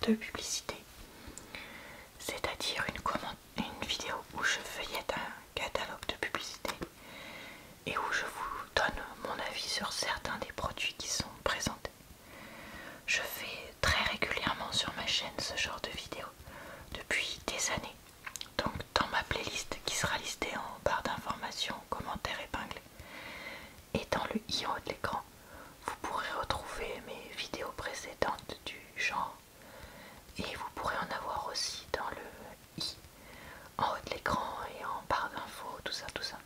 de publicité, c'est-à-dire une vidéo où je feuillette un catalogue de publicité et où je vous donne mon avis sur certains des produits qui sont présentés. Je fais très régulièrement sur ma chaîne ce genre de vidéo depuis des années. Donc dans ma playlist qui sera listée en barre d'informations, commentaires épinglés, et dans le i en haut de l'écran, vous pourrez retrouver mes vidéos précédentes du genre. Et vous pourrez en avoir aussi dans le i en haut de l'écran et en barre d'infos, tout ça, tout ça.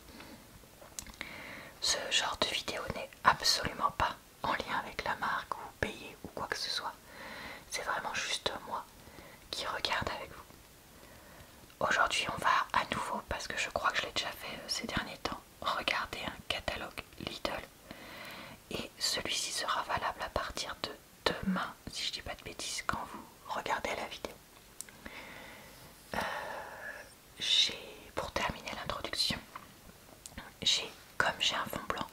Ce genre de vidéo n'est absolument pas en lien avec la marque ou payé ou quoi que ce soit. C'est vraiment juste moi qui regarde avec vous. Aujourd'hui on va à nouveau, parce que je crois que je l'ai déjà fait ces derniers temps, regarder un catalogue Lidl. Et celui-ci sera valable à partir de demain, si je dis pas de bêtises, quand vous regardez la vidéo. Pour terminer l'introduction, comme j'ai un fond blanc,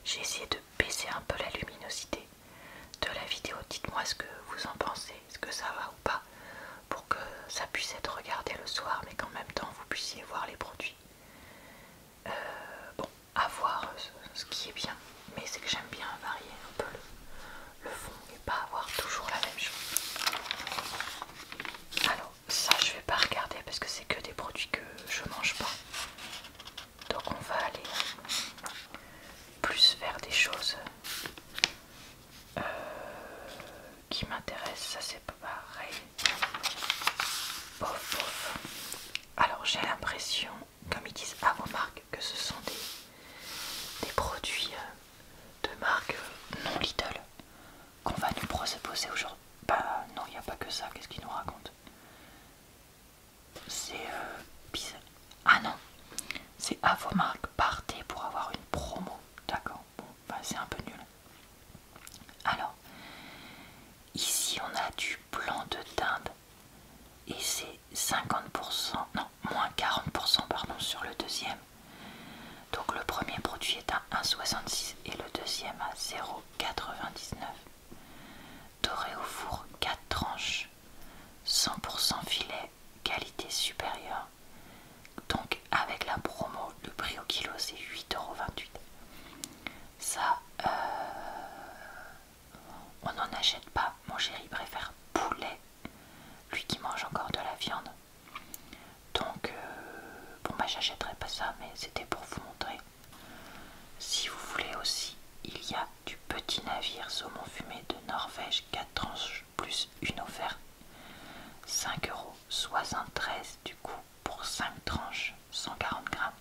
j'ai essayé de baisser un peu la luminosité de la vidéo. Dites-moi ce que vous en pensez, est-ce que ça va ou pas, pour que ça puisse être regardé le soir, mais qu'en même temps vous puissiez voir les produits. Bon, à voir ce qui est bien, mais c'est que j'aime bien varier un peu le fond et pas avoir toujours la même chose. Alors ça je vais pas regarder parce que c'est que des produits que je mange pas. Donc on va aller plus vers des choses qui m'intéressent. Ça c'est pas pareil. Bof bof. Alors j'ai l'impression, comme ils disent à vos marques, que ce sont des produits de marque non Lidl qu'on va nous proposer aujourd'hui. Bah non, il n'y a pas que ça, qu'est-ce qu'ils nous racontent? C'est bizarre. Ah non, c'est à vos marques, partez pour avoir une promo. D'accord, bon, bah c'est un peu nul. Alors, ici on a du blanc de dinde et c'est 50%, non, moins 40% pardon sur le deuxième. Donc le premier produit est à 1,66 et le deuxième à 0,99. Doré au four, 4 tranches, 100% filet, qualité supérieure. Donc avec la promo, le prix au kilo c'est 8,28 €. Ça, on n'en achète pas. Mon chéri préfère poulet, lui qui mange encore de la viande. Donc, bon bah j'achèterai pas ça, mais c'était pour vous montrer. Si vous voulez aussi, il y a du petit navire saumon fumé de Norvège, 4 tranches plus une offerte. 5,73 € du coup pour 5 tranches, 140 grammes.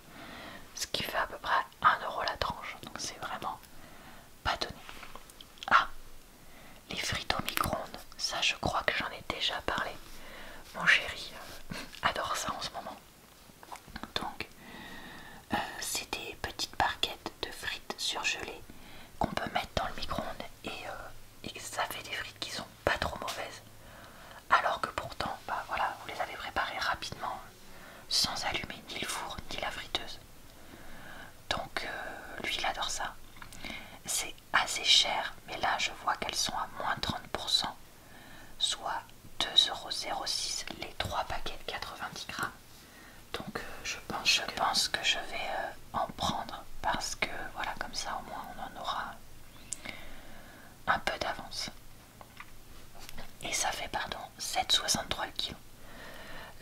Ce qui fait à peu près 1 € la tranche. Donc c'est vraiment pas donné. Ah, les frites au micro-ondes, ça je crois que j'en ai déjà parlé. Mon chéri adore ça en ce moment. Donc c'est des petites barquettes de frites surgelées qu'on peut mettre dans le micro-ondes et ça fait des frites qui sont pas trop mauvaises. Alors que pourtant, bah voilà, vous les avez préparées rapidement, sans allumer ni le four ni la friteuse. Donc lui il adore ça. C'est assez cher, mais là je vois qu'elles sont à moins 30%, soit 2,06 € les 3 paquets de 90 grammes. Donc je pense que je vais en prendre parce que voilà, comme ça au moins on en aura un peu d'avance. Et ça fait 7,63 le kilo.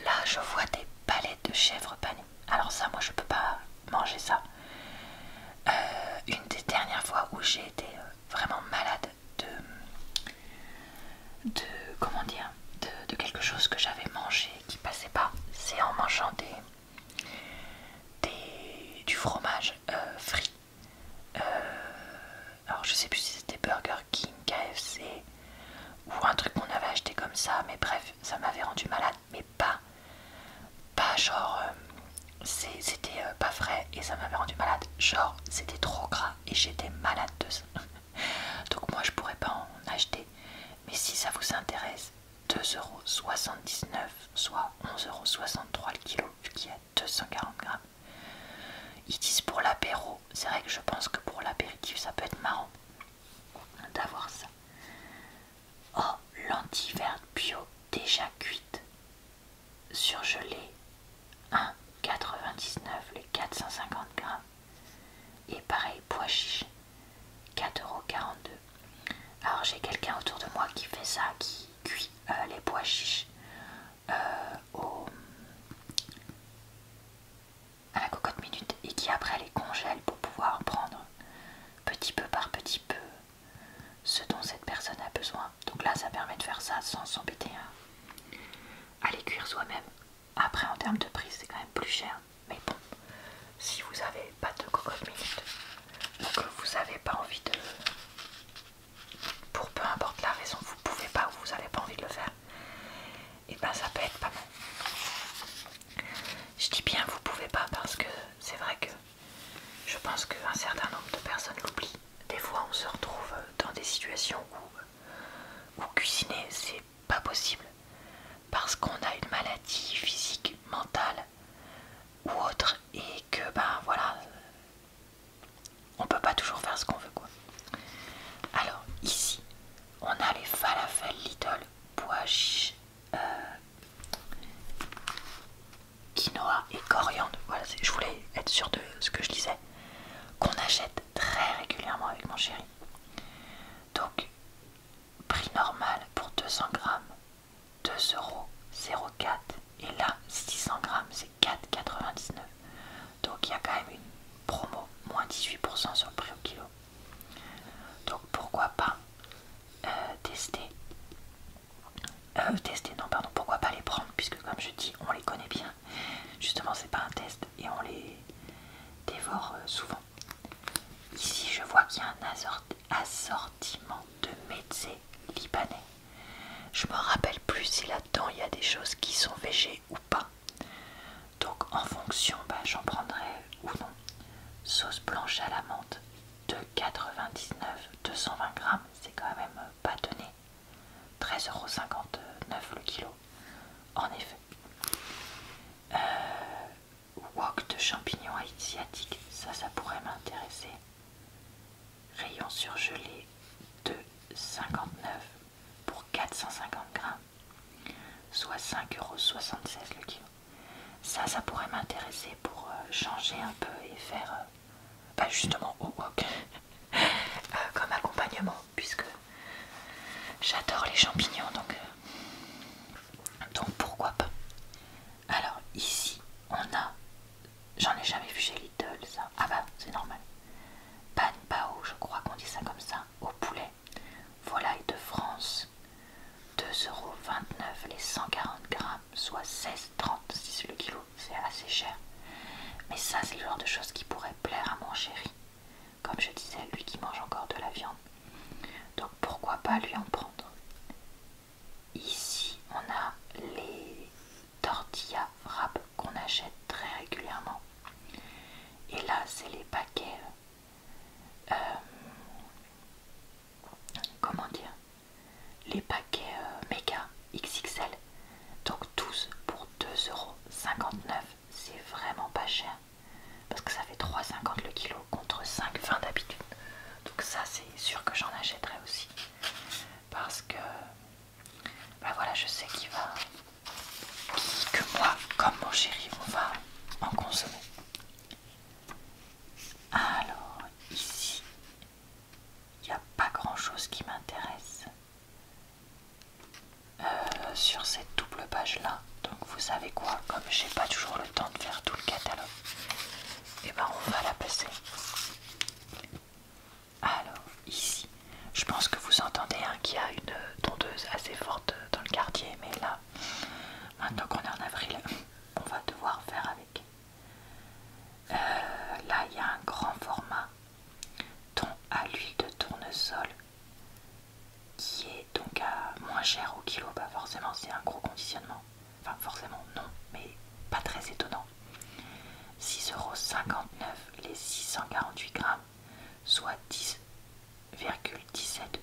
Là je vois des palettes de chèvre panées. Alors ça moi je peux pas manger ça. Une des dernières fois où j'ai été vraiment malade comment dire, de quelque chose que j'avais mangé qui passait pas, c'est en mangeant du fromage frit. Alors je sais plus si c'était Burger King, KFC ou un truc qu'on avait acheté comme ça, mais bref, ça m'avait rendu malade, mais pas genre c'était pas frais et ça m'avait rendu malade, genre c'était trop gras et j'étais malade de ça. Donc moi je pourrais pas en acheter, mais si ça vous intéresse, 2,79 €, soit 11,63 € le kilo, vu qu'il y a 240 grammes. Ils disent pour l'apéro, c'est vrai que je pense que pour l'apéritif ça peut être marrant d'avoir ça. Oh, lentilles vertes bio si vous n'avez pas de cocotte minute ou que vous n'avez pas envie de, pour peu importe la raison, vous pouvez pas ou vous n'avez pas envie de le faire, et ben ça peut être pas mal. Je dis bien vous pouvez pas parce que c'est vrai que je pense qu'un certain nombre de personnes l'oublient. Des fois on se retrouve dans des situations où cuisiner c'est pas possible parce qu'on a une maladie physique, mentale ou autre et que ben voilà, on peut pas toujours faire ce qu'on veut quoi. Alors ici on a les falafels Lidl pois chiches, quinoa et coriandre. Voilà, je voulais être sûre de ce que je disais, qu'on achète très régulièrement avec mon chéri. Donc prix normal pour 200 grammes 2,04 € et là 600 grammes c'est 4,99 €. Donc il y a quand même une promo moins 18% sur le prix au kilo. Donc pourquoi pas pourquoi pas les prendre puisque comme je dis on les connaît bien. Justement c'est pas un test et on les dévore souvent. Ici je vois qu'il y a un assortiment de mezzés libanais. Je me rappelle plus si là-dedans il y a des choses qui sont végé ou pas. Donc en fonction, j'en prendrai ou non. Sauce blanche à la menthe de 99, 220 grammes, c'est quand même pas donné. 13,59 € le kilo. En effet. Wok de champignons asiatiques, ça pourrait m'intéresser. Rayon surgelé de 59 pour 450 grammes, soit 5,76 € le kilo. Ça pourrait m'intéresser pour changer un peu et faire justement au wok comme accompagnement puisque j'adore les champignons donc pourquoi pas. Alors ici on a, j'en ai jamais vu chez Lidl ça, ah bah c'est normal, pan bao je crois qu'on dit ça comme ça, au poulet, volaille de France, 2,29 € les 140 grammes, soit 16,36 € le kilo, c'est assez cher. Mais ça c'est le genre de choses qui pourrait plaire à mon chéri. Comme je disais, lui qui mange encore de la viande. Donc pourquoi pas lui en prendre. Ici on a les tortillas wrap qu'on achète très régulièrement. Et là c'est les paquets comment dire, les paquets méga XXL. Donc 12 pour 2,59 €, c'est vraiment pas cher. Parce que ça fait 3,50 € le kilo contre 5,20 € d'habitude. Donc ça c'est sûr que j'en achèterai aussi. Parce que voilà, je sais que moi, comme mon chéri, on va en consommer. Alors ici, il n'y a pas grand chose qui m'intéresse sur cette double page là. Donc vous savez quoi, comme j'ai pas toujours le temps de faire tout le catalogue, et on va la passer. Alors ici, je pense que vous entendez qu'il y a une tondeuse assez forte dans le quartier, mais là, maintenant qu'on est en avril, on va devoir faire avec. Là il y a un grand format thon à l'huile de tournesol qui est donc à moins cher au kilo. Forcément c'est un gros conditionnement, enfin forcément non, mais pas très étonnant. 6,59 € les 648 grammes, soit 10,17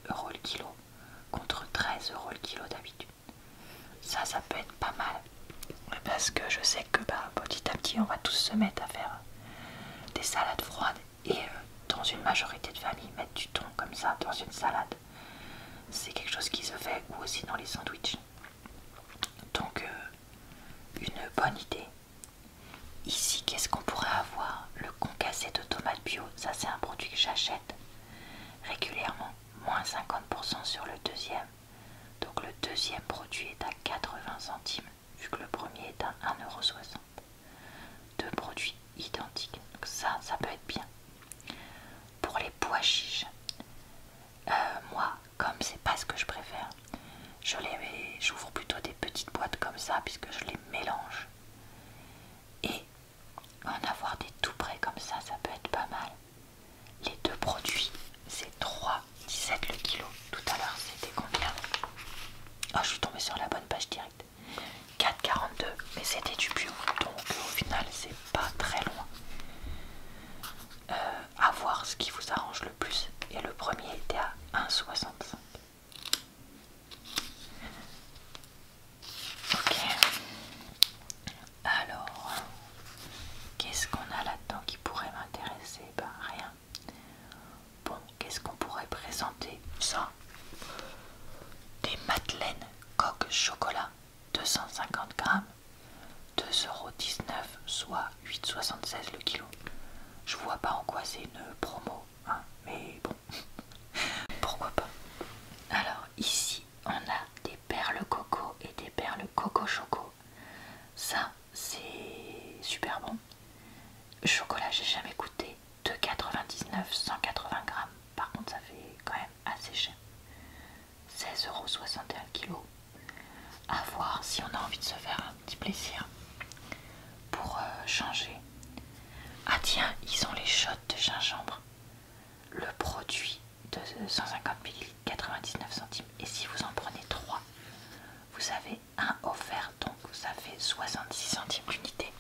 € le kilo contre 13 € le kilo d'habitude. Ça peut être pas mal parce que je sais que petit à petit on va tous se mettre à faire des salades froides et dans une majorité de familles mettre du thon comme ça dans une salade, c'est quelque chose qui se fait, ou aussi dans les sandwichs. Donc une bonne idée. Ici qu'est-ce qu'on pourrait avoir? Le concassé de tomates bio, ça c'est un produit que j'achète régulièrement, moins 50% sur le deuxième. Donc le deuxième produit est à 80 centimes vu que le premier est à 1,60 €. Deux produits identiques, donc ça peut être bien. Pour les pois chiches, moi comme c'est pas ce que je préfère, j'ouvre plutôt des petites boîtes comme ça puisque je les mélange. Et en avoir des tout prêts 1,76 le kilo. Je vois pas en quoi c'est une promo, hein, mais bon, pourquoi pas. Alors ici on a des perles coco et des perles coco choco. Ça c'est super bon. Chocolat j'ai jamais goûté. 2,99 180 grammes. Par contre ça fait quand même assez cher. 16,61 € kg. À voir si on a envie de se faire un petit plaisir pour changer. Ah tiens, ils ont les shots de gingembre. Le produit de 150 ml, 99 centimes. Et si vous en prenez 3, vous avez un offert. Donc ça fait 66 centimes l'unité.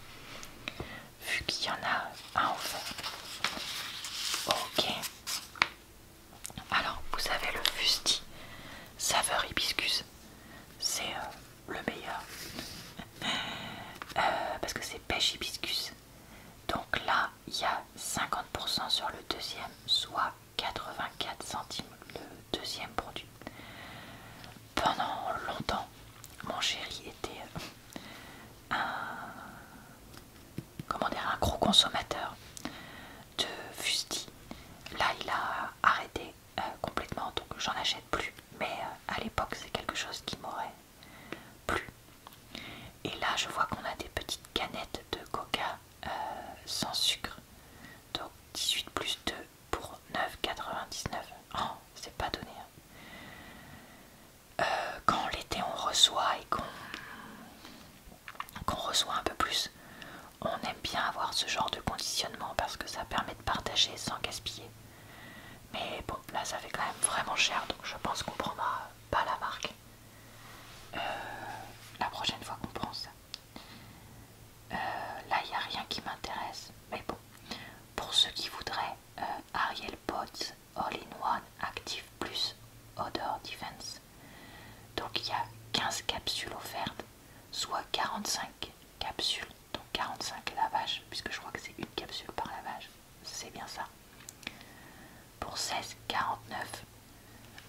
Vu qu'il y en a un offert. Ok. Alors vous avez le Fusti saveur hibiscus. C'est le meilleur. Parce que c'est pêche hibiscus. Donc là, il y a 50% sur le deuxième, soit 84 centimes le deuxième produit. Pendant longtemps, mon chéri était un gros consommateur de Fusti. Là, il a arrêté complètement, donc j'en achète plus. Mais à l'époque, c'est quelque chose qui m'aurait plu. Et là, je vois qu'on a des petites canettes de coca sans sucre. Donc 18 plus 2 pour 9,99. Oh, c'est pas donné. Quand l'été on reçoit et qu'on reçoit un peu plus, on aime bien avoir ce genre de conditionnement parce que ça permet de partager sans gaspiller. Mais bon, là ça fait quand même vraiment cher, donc je pense qu'on prendra pas la marque la prochaine fois qu'on prend ça. Là il n'y a rien qui m'intéresse, mais bon, pour ceux qui voudraient Ariel Pods All-in-One Active Plus Odor Defense, donc il y a 15 capsules offertes, soit 45 capsules, donc 45 lavages, puisque je crois que c'est une capsule par lavage, c'est bien ça, pour 16,49.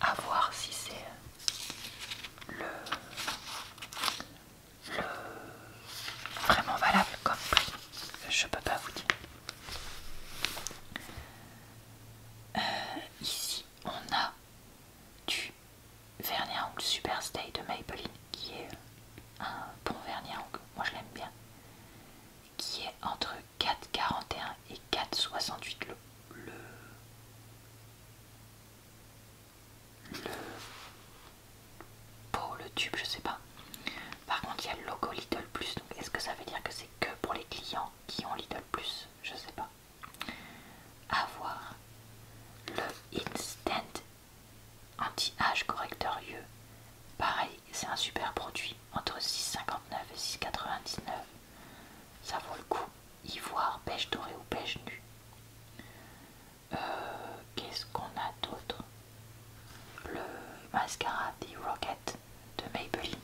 À voir si c'est le vraiment valable comme prix, je peux pas vous dire. Ici on a du vernis à ongles Super Stay de Maybelline, qui est un bon vernis à ongles, moi je l'aime bien, qui est entre 4,41 et 4,68 le pot, le tube, je sais pas. Par contre il y a le logo Lidl Plus, donc est-ce que ça veut dire que c'est que pour les clients qui ont Lidl Plus? Je sais pas. À voir. Le Instant Anti-Âge Correcteur Yeux, pareil, c'est un super produit, entre 6,59 et 6,99. Ça vaut le coup. Ivoire, beige doré ou beige nu. Qu'est-ce qu'on a d'autre? Le mascara The Rocket de Maybelline,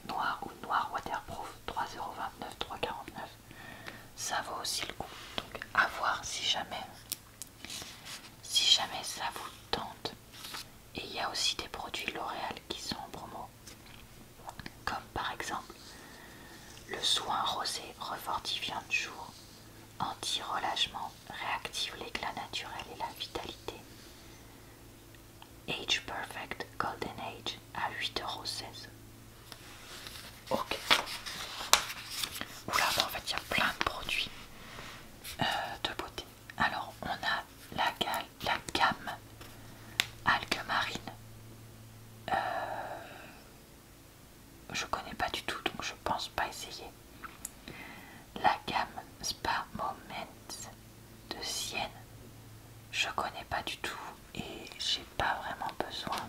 noir ou noir waterproof, 3,29 €, 3,49 €. Ça vaut aussi le coup. Donc à voir si jamais ça vous tente. Et il y a aussi des produits L'Oréal qui sont en promo, comme par exemple le soin rosé refortifiant de jour, anti-relâchement, réactive l'éclat naturel et la vitalité. Age Perfect Golden Age à 8,16 €. Ok. Oula, en fait il y a plein de produits de beauté. Alors on a la gamme Algue Marine. Je connais pas du tout, donc je pense pas essayer. La gamme Spa Moments de Sienne, je connais pas du tout et j'ai pas vraiment besoin.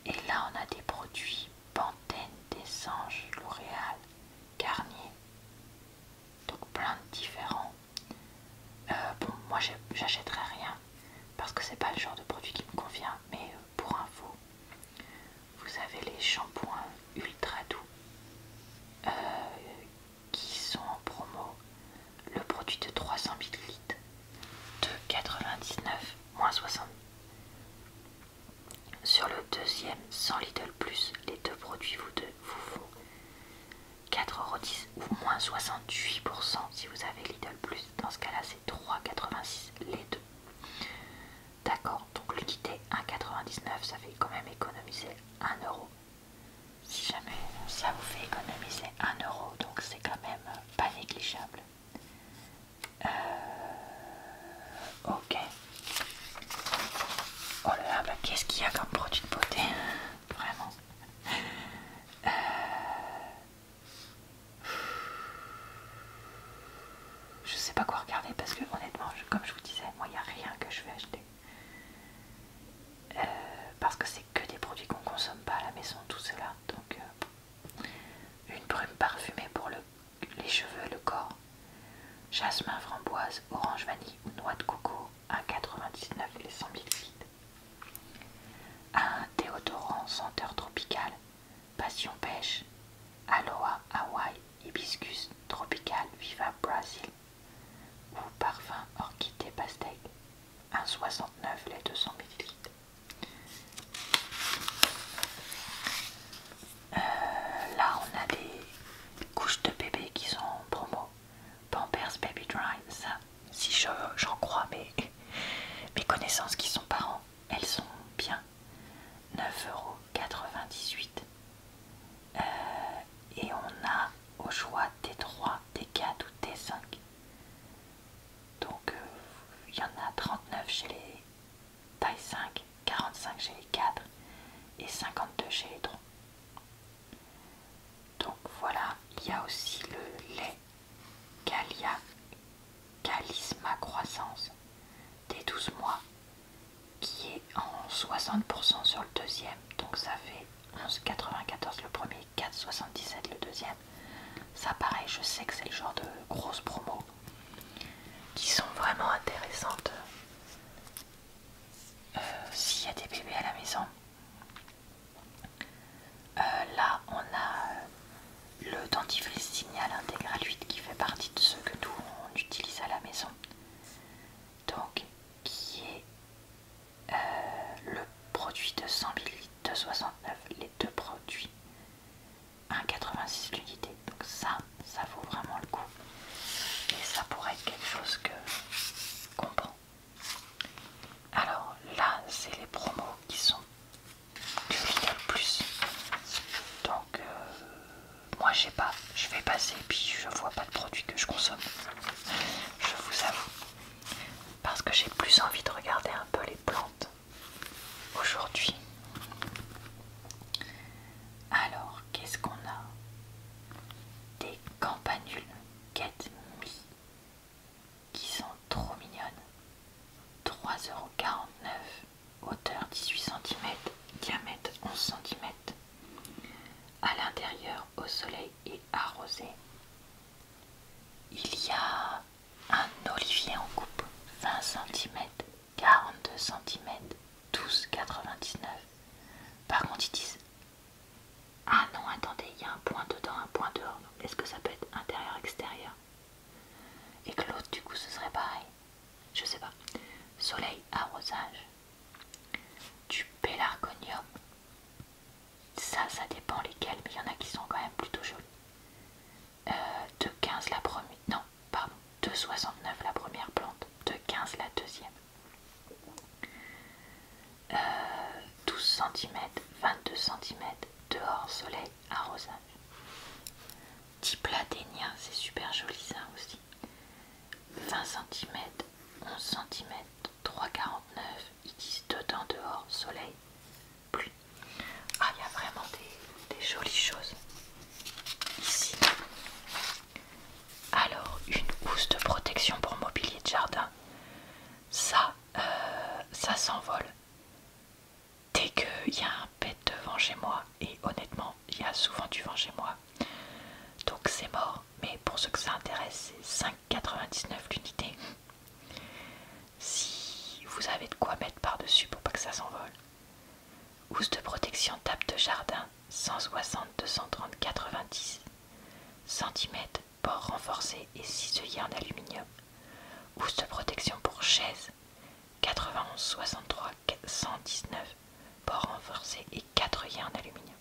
Et là on a des produits Pantene, Dessange, L'Oréal, Garnier, donc plein de différents. Bon, moi j'achèterai rien parce que c'est pas le genre de produit qui me convient, mais pour info, vous avez les shampoings ultra doux qui sont en promo. Le produit de 300 ml de 99 moins 60. Sur le deuxième sans Lidl Plus, les deux produits vous font 4,99 4,10€ ou moins 68% si vous avez Lidl Plus. Dans ce cas-là, c'est 3,86€ les deux. D'accord, donc l'unité 1,99€, ça fait quand même économiser 1€. Si jamais ça vous fait économiser 1€, donc c'est quand même pas négligeable. Ok. Oh là là, bah, qu'est-ce qu'il y a comme produit de beauté? Vraiment. Je sais pas quoi regarder parce que honnêtement, comme je vous disais, moi il n'y a rien que je vais acheter. Parce que c'est que des produits qu'on consomme pas à la maison, tout cela. Donc une brume parfumée pour les cheveux et le corps. Jasmin, framboise, orange vanille ou noix de coco, 1,99€ les 100 ml. Un déodorant senteur tropicale, passion pêche, aloe, Hawaii, hibiscus, tropical, viva Brazil ou parfum orchidée pastèque, 1,69€ les 200 ml. Là on a des couches de bébé qui sont en promo. Pampers Baby Dry, ça, si j'en crois mes connaissances qui sont parents, elles sont bien. 9,98€. Et on a au choix T3, T4 ou T5. Donc il y en a 39 chez les taille 5, 45 chez les 4 et 52 chez les 3. Donc voilà, il y a aussi le lait Calia Calisma Croissance des 12 mois qui est en 60% sur le deuxième, donc ça fait 11,94 le premier, 4,77 le deuxième. Ça pareil, je sais que c'est le genre de grosses promos qui sont vraiment intéressantes s'il y a des bébés à la maison. Là on a le dentifrice Signal Intégral 8 qui fait partie de ceux que nous on utilise à la maison, donc qui est le produit de 100 ml de 69, les deux produits 1,86 l'unité, donc ça vaut vraiment le coup et ça pourrait être quelque chose qu'on prend. Alors là c'est les promos qui sont du Lidl Plus, donc moi je vais passer puis je vois pas de produits que je consomme, je vous avoue, parce que j'ai plus envie de regarder un peu les plantes aujourd'hui. Alors qu'est-ce qu'on a? Des campanules Get Me qui sont trop mignonnes. 3,49€, hauteur 18 cm, diamètre 11 cm. À l'intérieur, au soleil et arrosé. Il y a un olivier en coupe, 20 cm, 42 cm, 12,99€. Par contre ils disent, ah non attendez, il y a un point dedans, un point dehors, est-ce que ça peut être intérieur-extérieur? Et que l'autre du coup ce serait pareil? Je sais pas. Soleil, arrosage, du pélargonium, ça dépend lesquels, mais il y en a qui sont quand même plutôt jolis. 2,15 la première, non pardon, 2,69 la première plante, 2,15 la deuxième. 12 cm, 22 cm, dehors, soleil, arrosage. Dipladénia, c'est super joli ça aussi. 20 cm, 11 cm, 3,49, ils disent dedans, dehors, soleil, pluie. Ah, il y a vraiment des jolies choses ici. Alors, une housse de protection pour mobilier de jardin. Ça s'envole dès qu'il y a un pet devant chez moi, et honnêtement il y a souvent du vent chez moi, donc c'est mort. Mais pour ceux que ça intéresse, c'est 5,99 l'unité si vous avez de quoi mettre par dessus pour pas que ça s'envole. Housse de protection table de jardin, 160 230 90 cm, bord renforcé et ciseillé en aluminium. Housse de protection pour chaise, 91 63 119, bord renforcé et 4 œillets en aluminium.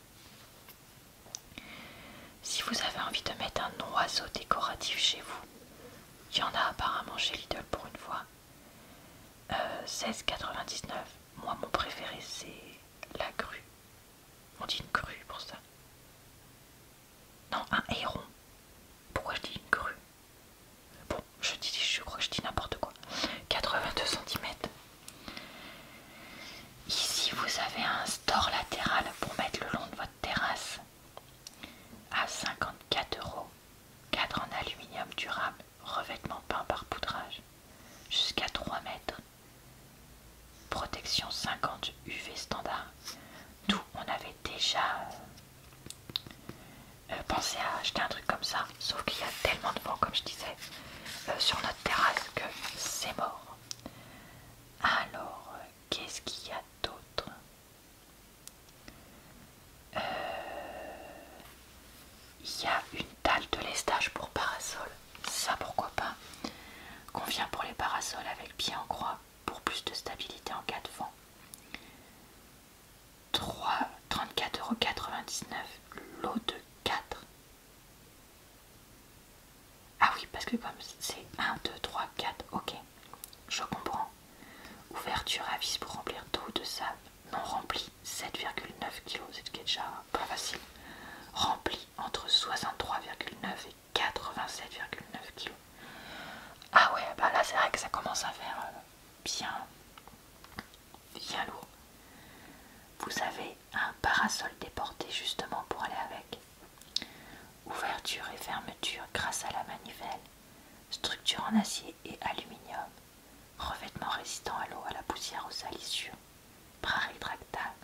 Si vous avez envie de mettre un oiseau décoratif chez vous, il y en a apparemment chez Lidl pour une fois. 16,99. Moi mon préféré c'est la grue. On dit une grue pour ça. Non, un héron. Pourquoi je dis une grue? Bon, je crois que je dis n'importe quoi. 82 centimètres. Ici vous avez un store latéral pour mettre le long de votre terrasse à 54 €. Cadre en aluminium durable, revêtement peint par poudrage, jusqu'à 3 mètres. Protection 50 UV standard. D'où on avait déjà pensé à acheter un truc comme ça, sauf qu'il y a tellement de vent, comme je disais, sur notre terrasse que c'est mort. Alors, qu'est-ce qu'il y a d'autre? Il y a une dalle de lestage pour parasol. Ça, pourquoi pas. Convient pour les parasols avec pied en croix pour plus de stabilité en cas de vent. 34,99 €, lot de 4. Ah oui, parce que comme c'est 1, 2, 3, 4, ok, je comprends. Ouverture à vis pour remplir d'eau ou de sable. Non rempli, 7,9 kg, c'est déjà pas facile. Rempli entre 63,9 et 87,9 kg. Ah ouais, bah là c'est vrai que ça commence à faire bien lourd. Vous avez un parasol déporté justement pour aller avec. Ouverture et fermeture grâce à la manivelle. Structure en acier et aluminium. Revêtement résistant à l'eau, à la poussière, aux salissures. Bras rétractable.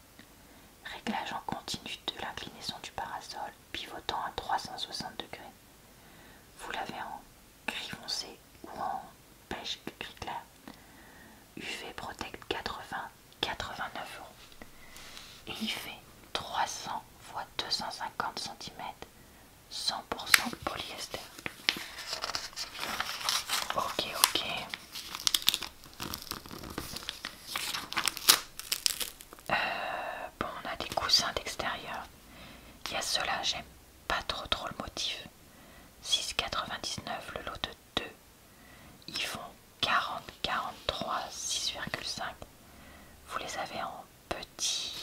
Réglage en continu de l'inclinaison du parasol, pivotant à 360 degrés. Vous l'avez en gris foncé ou en beige gris clair. UV Protect 80, 89 €. Et il fait 300 x 250 cm, 100% polyester. Ok. Bon, on a des coussins d'extérieur. Il y a ceux-là, j'aime pas trop le motif. 6,99 € le lot de 2. Ils font 40, 43, 6,5. Vous les avez en petits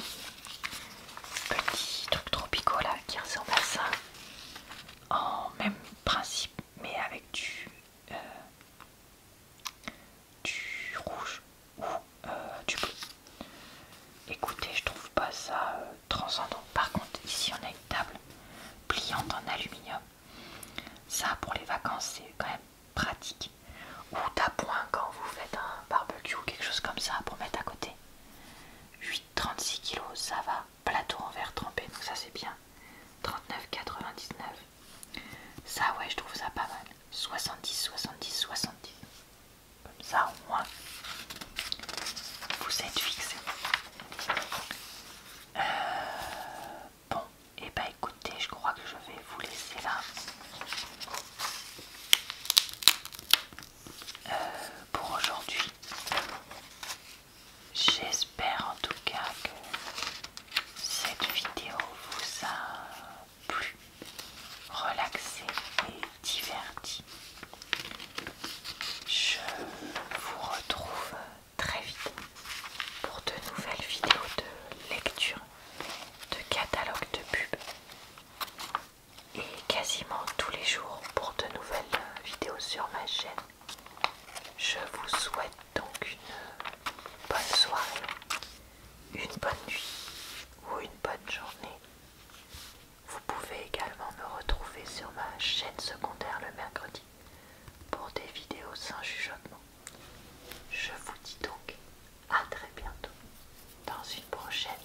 trucs tropicaux là qui ressemblent à ça. En même principe, mais avec du rouge ou du bleu. Écoutez, je trouve pas ça transcendant. Par contre, ici on a une table pliante en aluminium. Ça, pour les vacances, c'est quand même pratique. Ou d'appoint quand vous faites un barbecue ou quelque chose comme ça pour mettre à côté. 8,36 kg, ça va. Plateau en verre trempé, donc ça c'est bien. 39,99. Ça, ouais, je trouve ça pas mal. 70. Comme ça, au moins, vous êtes fixé. Bon, et bah écoutez, je crois que je vais vous laisser là. Pour aujourd'hui. J'espère en tout cas que cette vidéo vous a plu, relaxé et diverti. Je vous retrouve très vite pour de nouvelles vidéos de lecture, de catalogue de pubs et quasiment tous les jours pour de nouvelles vidéos sur ma chaîne. Je vous souhaite donc une bonne soirée, une bonne nuit ou une bonne journée. Vous pouvez également me retrouver sur ma chaîne secondaire le mercredi pour des vidéos sans chuchotement. Je vous dis donc à très bientôt dans une prochaine